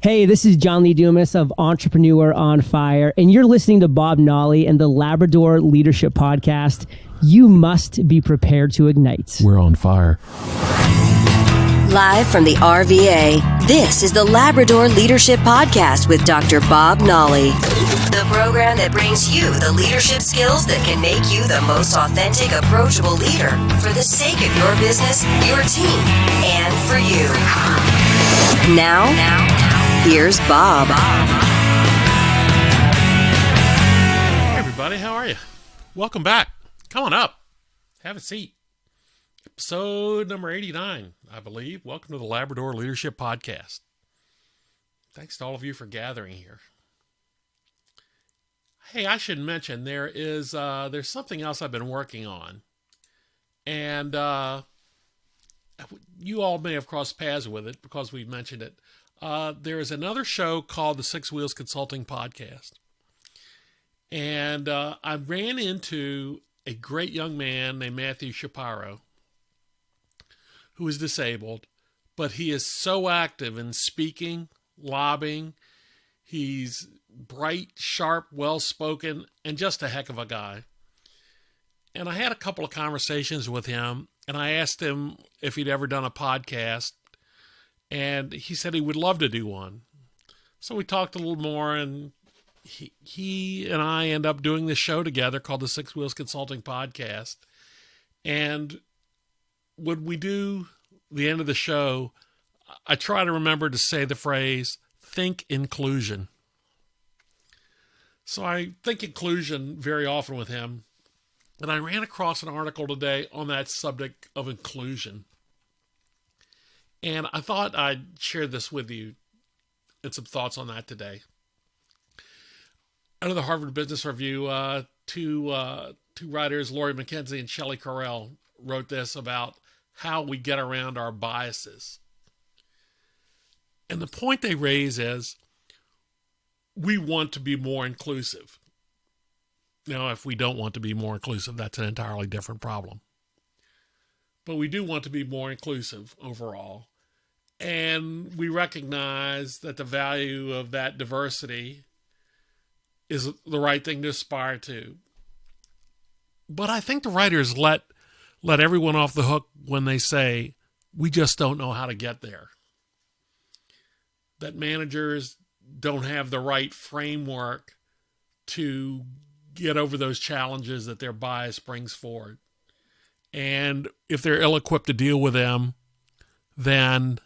Hey, this is John Lee Dumas of Entrepreneur on Fire, and you're listening to Bob Nolly and the Labrador Leadership Podcast. You must be prepared to ignite. We're on fire. Live from the RVA, this is the Labrador Leadership Podcast with Dr. Bob Nolly. The program that brings you the leadership skills that can make you the most authentic, approachable leader for the sake of your business, your team, and for you. Now, here's Bob. Hey everybody, how are you? Welcome back. Come on up. Have a seat. Episode number 89, I believe. Welcome to the Labrador Leadership Podcast. Thanks to all of you for gathering here. Hey, I should mention there's something else I've been working on. And you all may have crossed paths with it because we mentioned it. There is another show called the Six Wheels Consulting Podcast. And I ran into a great young man named Matthew Shapiro, who is disabled, but he is so active in speaking, lobbying. He's bright, sharp, well-spoken, and just a heck of a guy. And I had a couple of conversations with him, and I asked him if he'd ever done a podcast, and he said he would love to do one. So we talked a little more, and he and I end up doing this show together called the Six Wheels Consulting Podcast. And when we do the end of the show, I try to remember to say the phrase, think inclusion. So I think inclusion very often with him. And I ran across an article today on that subject of inclusion. And I thought I'd share this with you and some thoughts on that today. Out of the Harvard Business Review, two writers, Laurie, Mckenzie, and Shelley, Carell, wrote this about how we get around our biases. And the point they raise is we want to be more inclusive. Now, if we don't want to be more inclusive, that's an entirely different problem. But we do want to be more inclusive overall. And we recognize that the value of that diversity is the right thing to aspire to. But I think the writers let everyone off the hook when they say, we just don't know how to get there. That managers don't have the right framework to get over those challenges that their bias brings forward. And if they're ill-equipped to deal with them, then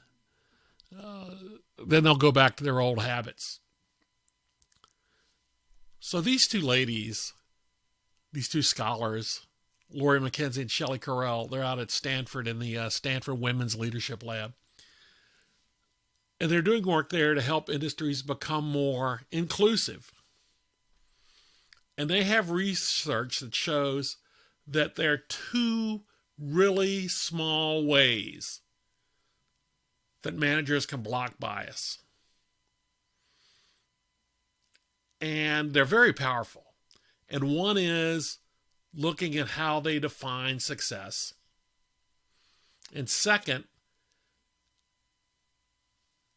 they'll go back to their old habits. So these two ladies, these two scholars, Laurie Mckenzie and Shelley Carell, they're out at Stanford in the Stanford Women's Leadership Lab. And they're doing work there to help industries become more inclusive. And they have research that shows that there are two really small ways that managers can block bias. And they're very powerful. And one is looking at how they define success. And second,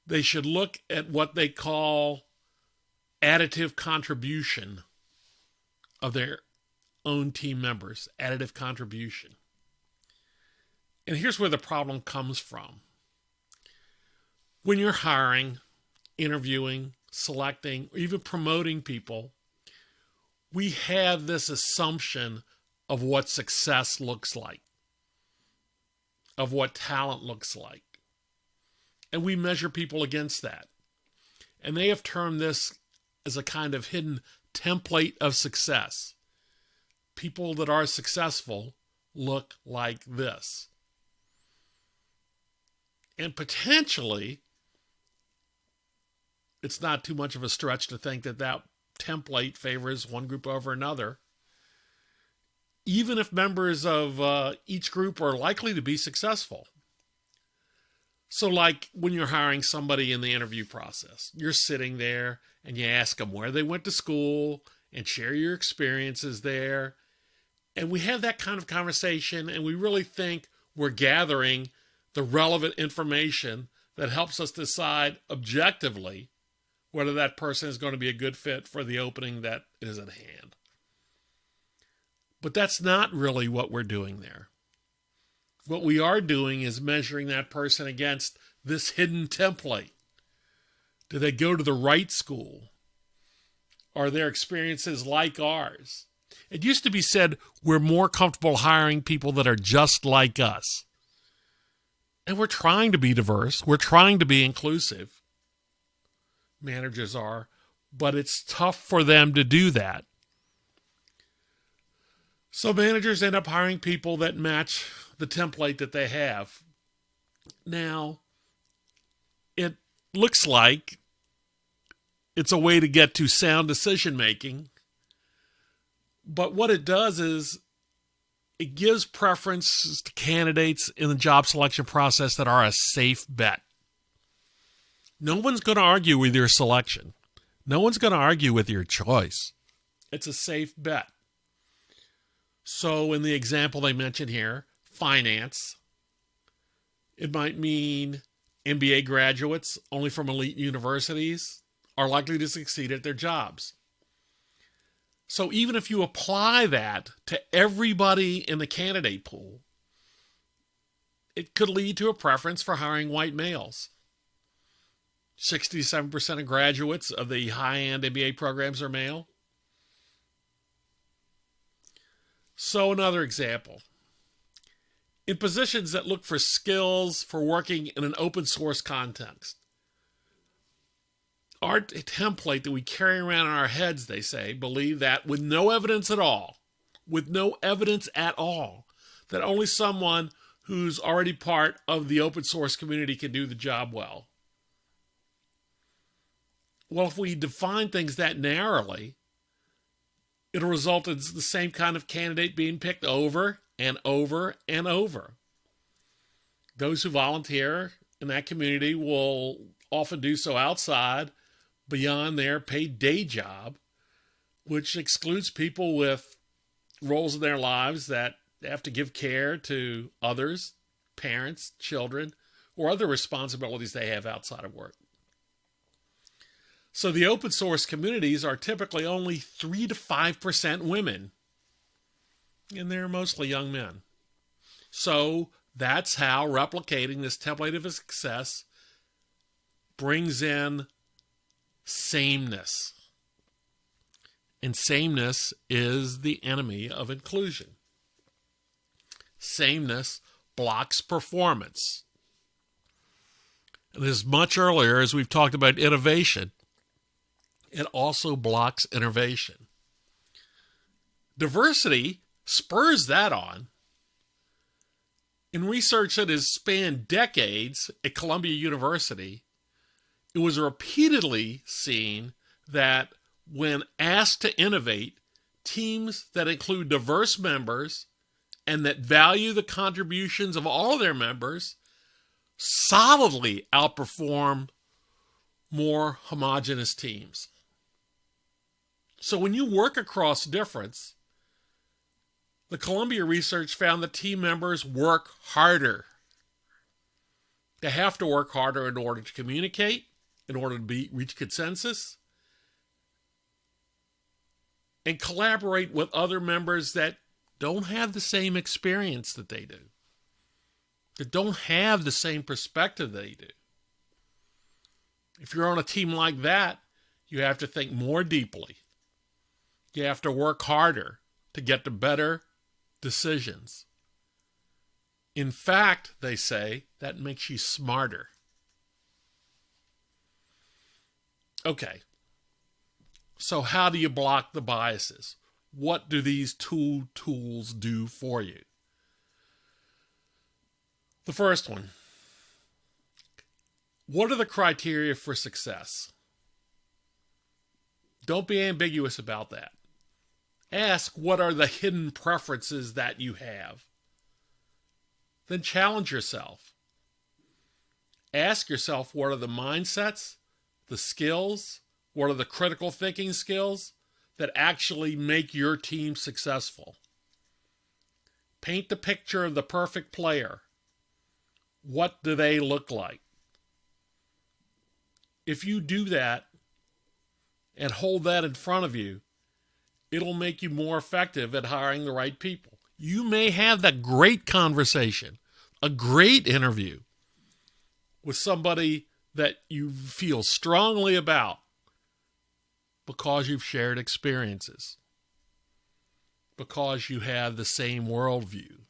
they should look at what they call additive contribution of their own team members. Additive contribution. And here's where the problem comes from. When you're hiring, interviewing, selecting, or even promoting people, we have this assumption of what success looks like, of what talent looks like. And we measure people against that. And they have termed this as a kind of hidden template of success. People that are successful look like this. And potentially, it's not too much of a stretch to think that that template favors one group over another, even if members of each group are likely to be successful. So like when you're hiring somebody in the interview process, you're sitting there and you ask them where they went to school and share your experiences there. And we have that kind of conversation, and we really think we're gathering the relevant information that helps us decide objectively whether that person is going to be a good fit for the opening that is at hand. But that's not really what we're doing there. What we are doing is measuring that person against this hidden template. Do they go to the right school? Are their experiences like ours? It used to be said we're more comfortable hiring people that are just like us. And we're trying to be diverse. We're trying to be inclusive. Managers are. But it's tough for them to do that. So managers end up hiring people that match the template that they have. Now, it looks like it's a way to get to sound decision making. But what it does is it gives preference to candidates in the job selection process that are a safe bet. No one's going to argue with your selection. No one's going to argue with your choice. It's a safe bet. So in the example they mentioned here, finance, it might mean MBA graduates only from elite universities are likely to succeed at their jobs. So even if you apply that to everybody in the candidate pool, it could lead to a preference for hiring white males. 67% of graduates of the high-end MBA programs are male. So another example. In positions that look for skills for working in an open source context, our template that we carry around in our heads, they say, believe that with no evidence at all, that only someone who's already part of the open source community can do the job well. Well, if we define things that narrowly, it'll result in the same kind of candidate being picked over and over and over. Those who volunteer in that community will often do so outside, beyond their paid day job, which excludes people with roles in their lives that have to give care to others, parents, children, or other responsibilities they have outside of work. So the open source communities are typically only 3 to 5% women, and they're mostly young men. So that's how replicating this template of success brings in sameness. And sameness is the enemy of inclusion. Sameness blocks performance. And as much earlier as we've talked about innovation, it also blocks innovation. Diversity spurs that on. In research that has spanned decades at Columbia University, it was repeatedly seen that when asked to innovate, teams that include diverse members and that value the contributions of all of their members solidly outperform more homogeneous teams. So when you work across difference, the Columbia research found that team members work harder. They have to work harder in order to communicate, in order to reach consensus, and collaborate with other members that don't have the same experience that they do, that don't have the same perspective they do. If you're on a team like that, you have to think more deeply. You have to work harder to get to better decisions. In fact, they say, that makes you smarter. Okay, so how do you block the biases? What do these two tools do for you? The first one, what are the criteria for success? Don't be ambiguous about that. Ask what are the hidden preferences that you have. Then challenge yourself. Ask yourself what are the mindsets, the skills, what are the critical thinking skills that actually make your team successful. Paint the picture of the perfect player. What do they look like? if you do that and hold that in front of you, it'll make you more effective at hiring the right people. You may have that great conversation, a great interview with somebody that you feel strongly about because you've shared experiences, because you have the same worldview.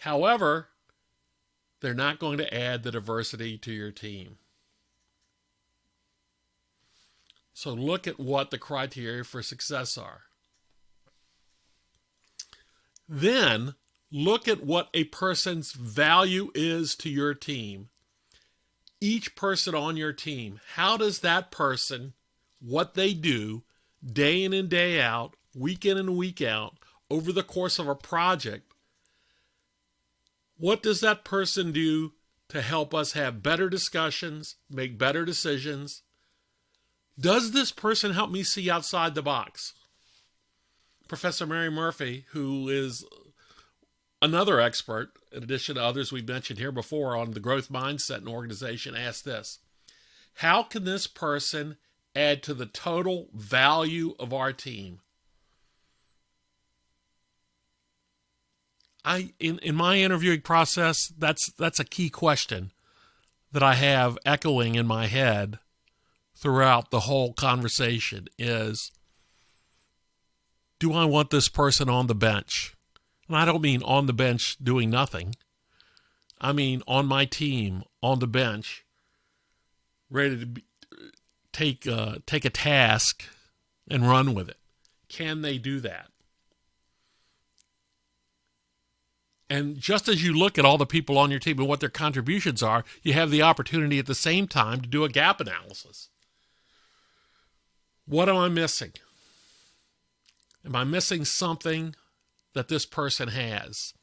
However, they're not going to add the diversity to your team. So look at what the criteria for success are. Then look at what a person's value is to your team. Each person on your team, how does that person, what they do, day in and day out, week in and week out, over the course of a project, what does that person do to help us have better discussions, make better decisions? Does this person help me see outside the box? Professor Mary Murphy, who is another expert, in addition to others we've mentioned here before on the growth mindset in organization, asked this: how can this person add to the total value of our team? In my interviewing process, that's a key question that I have echoing in my head throughout the whole conversation is, do I want this person on the bench? And I don't mean on the bench doing nothing. I mean on my team, on the bench, ready to take a task and run with it. Can they do that? And just as you look at all the people on your team and what their contributions are, you have the opportunity at the same time to do a gap analysis. What am I missing? Am I missing something that this person has?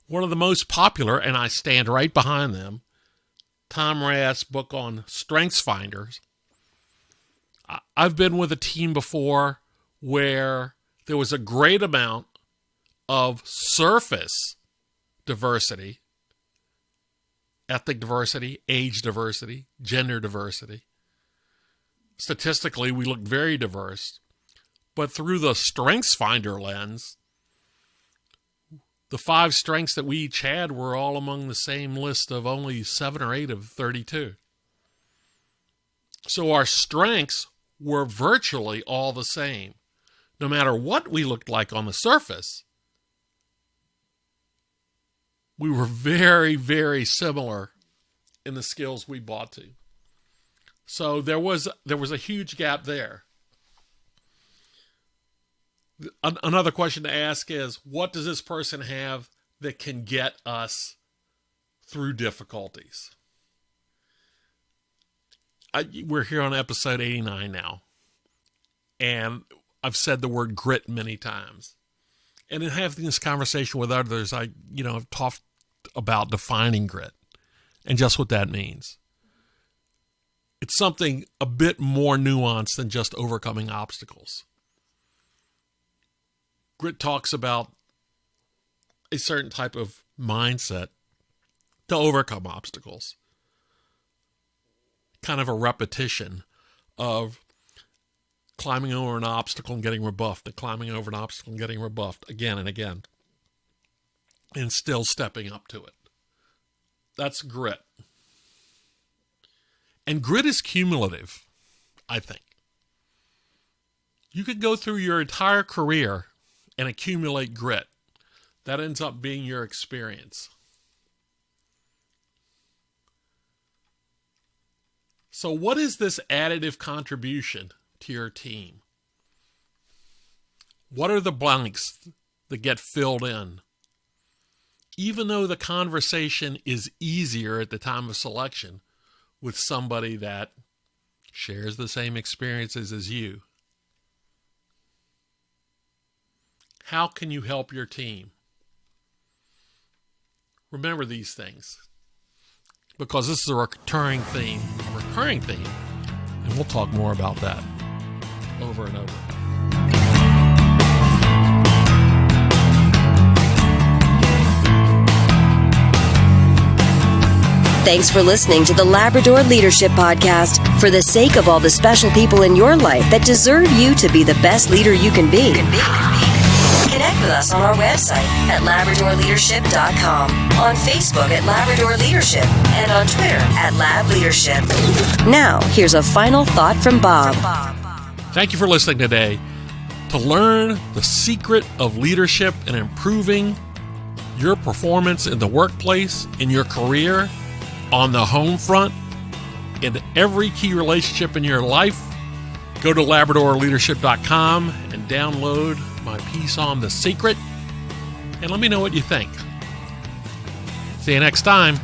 One of the most popular, and I stand right behind them, Tom Rath's book on Strengths Finders. I've been with a team before where there was a great amount of surface diversity, ethnic diversity, age diversity, gender diversity. Statistically, we looked very diverse. But through the Strengths Finder lens, the 5 strengths that we each had were all among the same list of only 7 or 8 of 32. So our strengths were virtually all the same. No matter what we looked like on the surface, we were very, very similar in the skills we brought to. So there was a huge gap there. Another question to ask is, what does this person have that can get us through difficulties? We're here on episode 89 now, and I've said the word grit many times. And in having this conversation with others, I've talked about defining grit and just what that means. It's something a bit more nuanced than just overcoming obstacles. Grit talks about a certain type of mindset to overcome obstacles. Kind of a repetition of climbing over an obstacle and getting rebuffed, and climbing over an obstacle and getting rebuffed again and again, and still stepping up to it. That's grit. And grit is cumulative, I think. You could go through your entire career and accumulate grit. That ends up being your experience. So what is this additive contribution to your team? What are the blanks that get filled in? Even though the conversation is easier at the time of selection with somebody that shares the same experiences as you, how can you help your team? Remember these things, because this is a recurring theme, and we'll talk more about that over and over. Thanks for listening to the Labrador Leadership Podcast. For the sake of all the special people in your life that deserve you to be the best leader you can be. Connect with us on our website at LabradorLeadership.com, on Facebook at Labrador Leadership, and on Twitter at Lab Leadership. Now, here's a final thought from Bob. Thank you for listening today. To learn the secret of leadership and improving your performance in the workplace, in your career, on the home front, in every key relationship in your life, go to LabradorLeadership.com and download my piece on The Secret, and let me know what you think. See you next time.